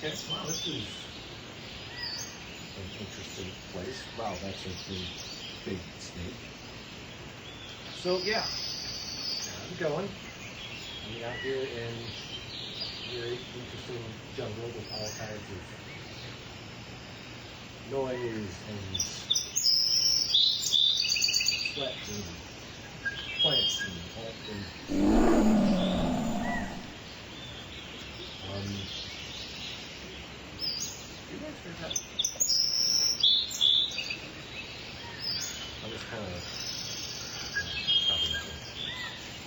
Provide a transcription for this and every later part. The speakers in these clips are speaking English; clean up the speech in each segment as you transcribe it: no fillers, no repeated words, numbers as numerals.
Okay, wow, this is an interesting place. Wow, that's a big snake. So yeah, how's it going? I'm out here in very interesting jungle with all kinds of noise and sweat and plants and all you guys heard that? I'm just kind of probably nothing.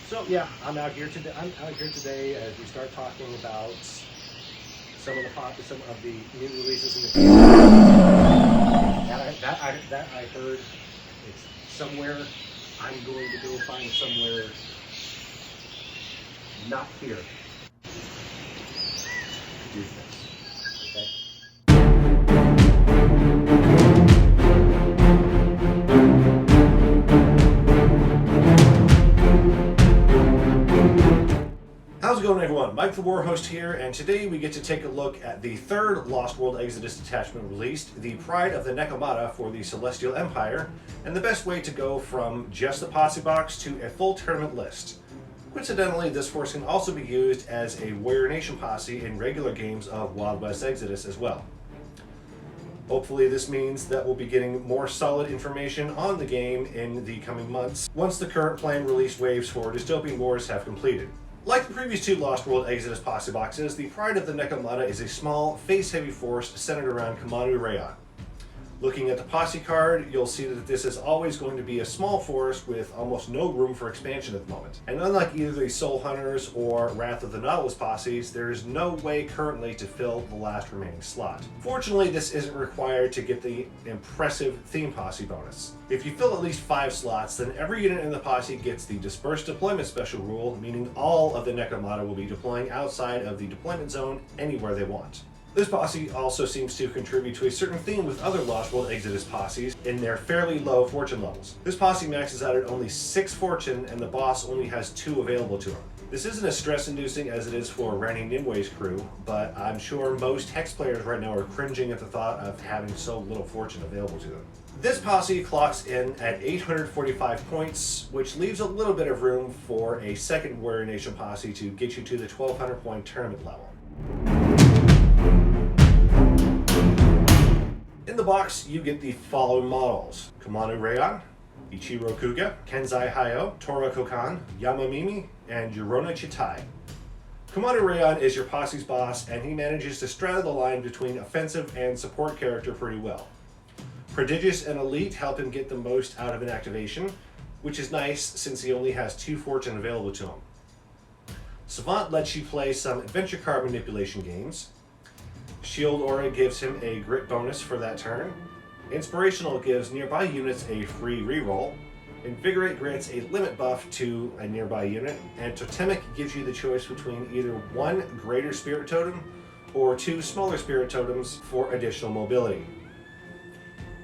So yeah, I'm out here today. As we start talking about some of the new releases in the game. That I heard. It's somewhere. I'm going to go find somewhere not here to do this. Okay. How's it going, everyone? Mike the Warhost here, and today we get to take a look at the third Lost World Exodus detachment released, the Pride of the Nekomata for the Celestial Empire, and the best way to go from just the posse box to a full tournament list. Coincidentally, this force can also be used as a Warrior Nation posse in regular games of Wild West Exodus as well. Hopefully this means that we'll be getting more solid information on the game in the coming months, once the current planned release waves for Dystopian Wars have completed. Like the previous two Lost World Exodus posse boxes, the Pride of the Nekomata is a small, face-heavy force centered around Kamanu Rayon. Looking at the posse card, you'll see that this is always going to be a small force with almost no room for expansion at the moment. And unlike either the Soul Hunters or Wrath of the Nautilus posses, there is no way currently to fill the last remaining slot. Fortunately, this isn't required to get the impressive theme posse bonus. If you fill at least 5 slots, then every unit in the posse gets the Dispersed Deployment special rule, meaning all of the Nekomata will be deploying outside of the deployment zone anywhere they want. This posse also seems to contribute to a certain theme with other Lost World Exodus posses in their fairly low fortune levels. This posse maxes out at only 6 fortune, and the boss only has 2 available to him. This isn't as stress-inducing as it is for Randy Nimwe's crew, but I'm sure most Hex players right now are cringing at the thought of having so little fortune available to them. This posse clocks in at 845 points, which leaves a little bit of room for a second Warrior Nation posse to get you to the 1200 point tournament level. In the box, you get the following models: Kamanu Rayon, Ichiro Kuga, Kenzai Hayo, Tora Kokan, Yamamimi, and Yorona Chitai. Kamanu Rayon is your posse's boss, and he manages to straddle the line between offensive and support character pretty well. Prodigious and Elite help him get the most out of an activation, which is nice since he only has 2 fortune available to him. Savant lets you play some adventure card manipulation games. Shield Aura gives him a grit bonus for that turn. Inspirational gives nearby units a free reroll. Invigorate grants a limit buff to a nearby unit. And Totemic gives you the choice between either 1 greater spirit totem or 2 smaller spirit totems for additional mobility.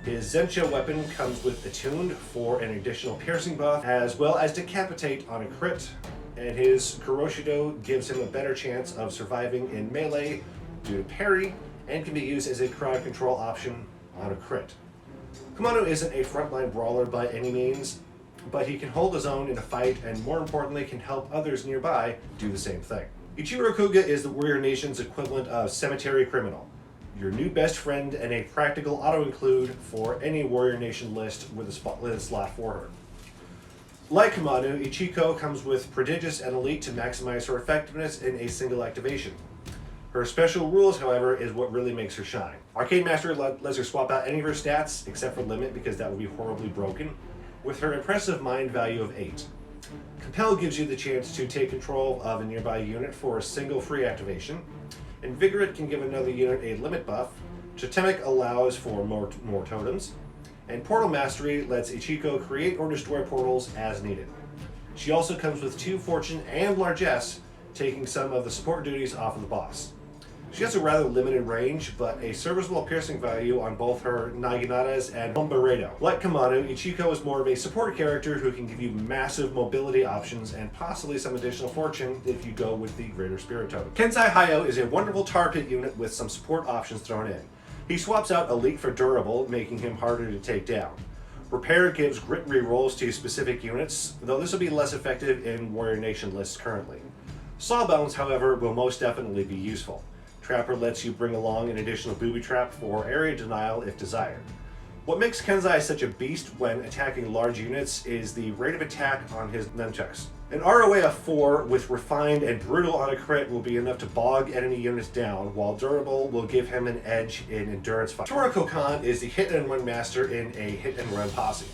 His Zensha weapon comes with Attuned for an additional piercing buff, as well as Decapitate on a crit. And his Kuroshido gives him a better chance of surviving in melee due to parry, and can be used as a crowd control option on a crit. Kamanu isn't a frontline brawler by any means, but he can hold his own in a fight, and more importantly can help others nearby do the same thing. Ichiro Kuga is the Warrior Nation's equivalent of Cemetery Criminal, your new best friend and a practical auto-include for any Warrior Nation list with a slot for her. Like Kamanu, Ichiko comes with Prodigious and Elite to maximize her effectiveness in a single activation. Her special rules, however, is what really makes her shine. Arcade Master lets her swap out any of her stats, except for Limit, because that would be horribly broken, with her impressive mind value of 8. Compel gives you the chance to take control of a nearby unit for a single free activation. Invigorate can give another unit a limit buff. Totemic allows for more totems. And Portal Mastery lets Ichiko create or destroy portals as needed. She also comes with 2 fortune and largesse, taking some of the support duties off of the boss. She has a rather limited range, but a serviceable piercing value on both her Naginatas and Bombaredo. Like Kamado, Ichiko is more of a support character who can give you massive mobility options and possibly some additional fortune if you go with the Greater Spirit Totem. Kenzai Hayo is a wonderful tar pit unit with some support options thrown in. He swaps out Elite for Durable, making him harder to take down. Repair gives grit rerolls to specific units, though this will be less effective in Warrior Nation lists currently. Sawbones, however, will most definitely be useful. Trapper lets you bring along an additional booby trap for area denial if desired. What makes Kenzai such a beast when attacking large units is the rate of attack on his nunchucks. An ROA of 4 with Refined and Brutal on a crit will be enough to bog enemy units down, while Durable will give him an edge in endurance fight. Torako-kan is the hit-and-run master in a hit-and-run posse.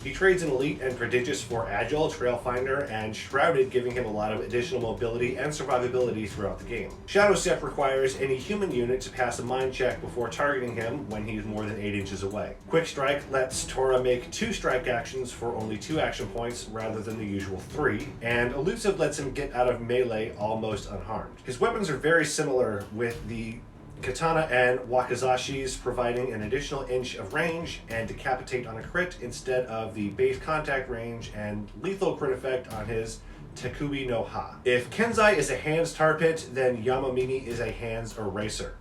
He trades an Elite and Prodigious for Agile, Trailfinder, and Shrouded, giving him a lot of additional mobility and survivability throughout the game. Shadow Step requires any human unit to pass a mind check before targeting him when he's more than 8 inches away. Quick Strike lets Tora make 2 strike actions for only 2 action points rather than the usual 3, and Elusive lets him get out of melee almost unharmed. His weapons are very similar, with the Katana and Wakizashi's providing an additional inch of range and decapitate on a crit instead of the base contact range and lethal crit effect on his Tekubi no Ha. If Kenzai is a hands tar pit, then Yamamimi is a hands eraser.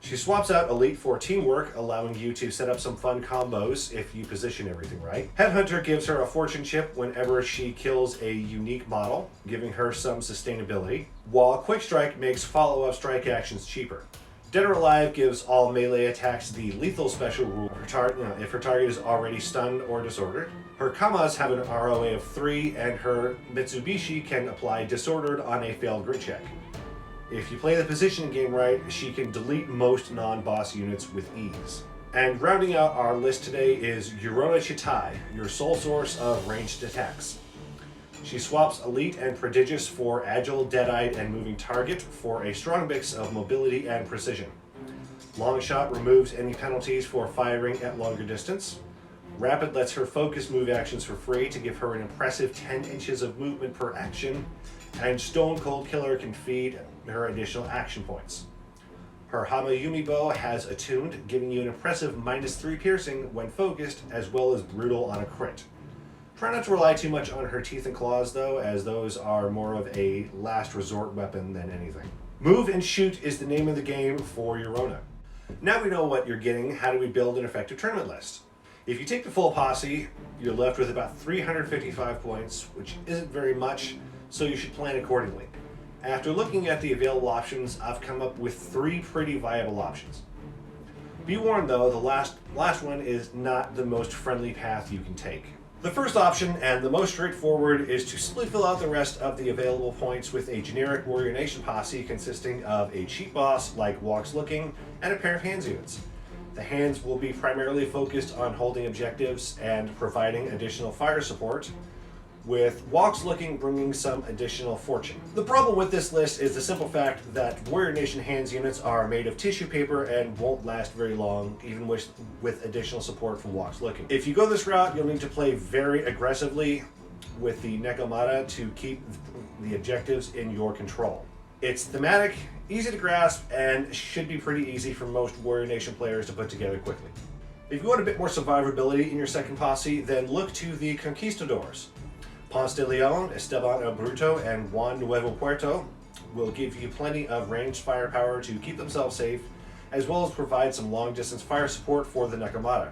She swaps out Elite for Teamwork, allowing you to set up some fun combos if you position everything right. Headhunter gives her a fortune chip whenever she kills a unique model, giving her some sustainability, while Quick Strike makes follow-up strike actions cheaper. Dead or Alive gives all melee attacks the lethal special rule if her target is already stunned or disordered. Her Kamas have an ROA of 3, and her Mitsubishi can apply Disordered on a failed grit check. If you play the positioning game right, she can delete most non-boss units with ease. And rounding out our list today is Yorona Chitai, your sole source of ranged attacks. She swaps Elite and Prodigious for Agile, Dead-Eyed, and Moving Target for a strong mix of mobility and precision. Long Shot removes any penalties for firing at longer distance. Rapid lets her focus move actions for free to give her an impressive 10 inches of movement per action, and Stone Cold Killer can feed her additional action points. Her Hamayumi bow has Attuned, giving you an impressive -3 piercing when focused, as well as Brutal on a crit. Try not to rely too much on her Teeth and Claws, though, as those are more of a last resort weapon than anything. Move and Shoot is the name of the game for Yorona. Now we know what you're getting, how do we build an effective tournament list? If you take the full posse, you're left with about 355 points, which isn't very much, so you should plan accordingly. After looking at the available options, I've come up with 3 pretty viable options. Be warned though, the last one is not the most friendly path you can take. The first option, and the most straightforward, is to simply fill out the rest of the available points with a generic Warrior Nation posse consisting of a cheat boss like Walks Looking and a pair of hands units. The hands will be primarily focused on holding objectives and providing additional fire support, with Walks Looking bringing some additional fortune. The problem with this list is the simple fact that Warrior Nation hands units are made of tissue paper and won't last very long, even with additional support from Walks Looking. If you go this route, you'll need to play very aggressively with the Nekomata to keep the objectives in your control. It's thematic, easy to grasp, and should be pretty easy for most Warrior Nation players to put together quickly. If you want a bit more survivability in your second posse, then look to the Conquistadors. Ponce de Leon, Esteban el Bruto, and Juan Nuevo Puerto will give you plenty of ranged firepower to keep themselves safe, as well as provide some long-distance fire support for the Nekomata.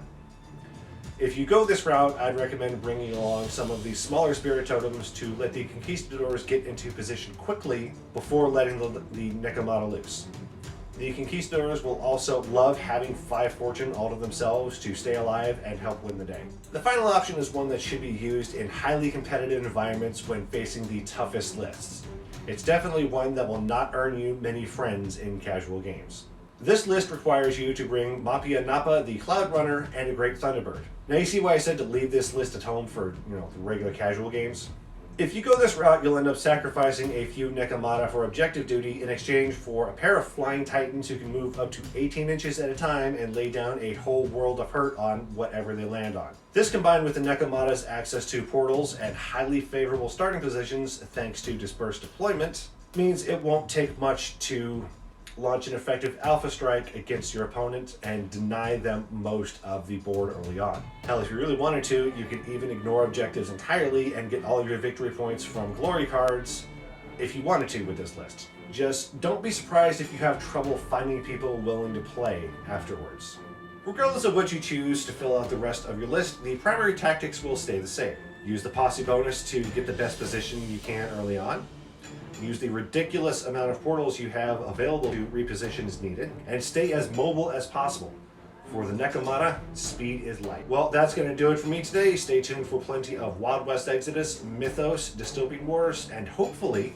If you go this route, I'd recommend bringing along some of these smaller spirit totems to let the Conquistadors get into position quickly before letting the Nekomata loose. The Conquistadors will also love having 5 fortune all to themselves to stay alive and help win the day. The final option is one that should be used in highly competitive environments when facing the toughest lists. It's definitely one that will not earn you many friends in casual games. This list requires you to bring Mapia Nappa, the Cloud Runner, and a Great Thunderbird. Now you see why I said to leave this list at home for, the regular casual games? If you go this route, you'll end up sacrificing a few Nekomata for objective duty in exchange for a pair of flying titans who can move up to 18 inches at a time and lay down a whole world of hurt on whatever they land on. This, combined with the Nekomata's access to portals and highly favorable starting positions thanks to dispersed deployment, means it won't take much to launch an effective alpha strike against your opponent and deny them most of the board early on. Hell, if you really wanted to, you could even ignore objectives entirely and get all of your victory points from glory cards if you wanted to with this list. Just don't be surprised if you have trouble finding people willing to play afterwards. Regardless of what you choose to fill out the rest of your list, the primary tactics will stay the same. Use the posse bonus to get the best position you can early on. Use the ridiculous amount of portals you have available to reposition as needed, and stay as mobile as possible. For the Nekomata, speed is light. Well, that's going to do it for me today. Stay tuned for plenty of Wild West Exodus, Mythos, Dystopian Wars, and hopefully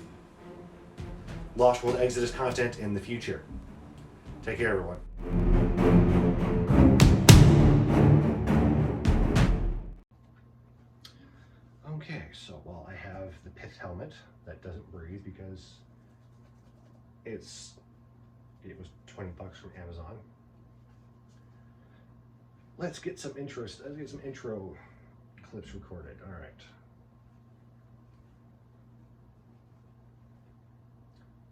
Lost World Exodus content in the future. Take care, everyone. Okay, so while I have the pith helmet that doesn't breathe because it was $20 from Amazon. Let's get some intro clips recorded. All right.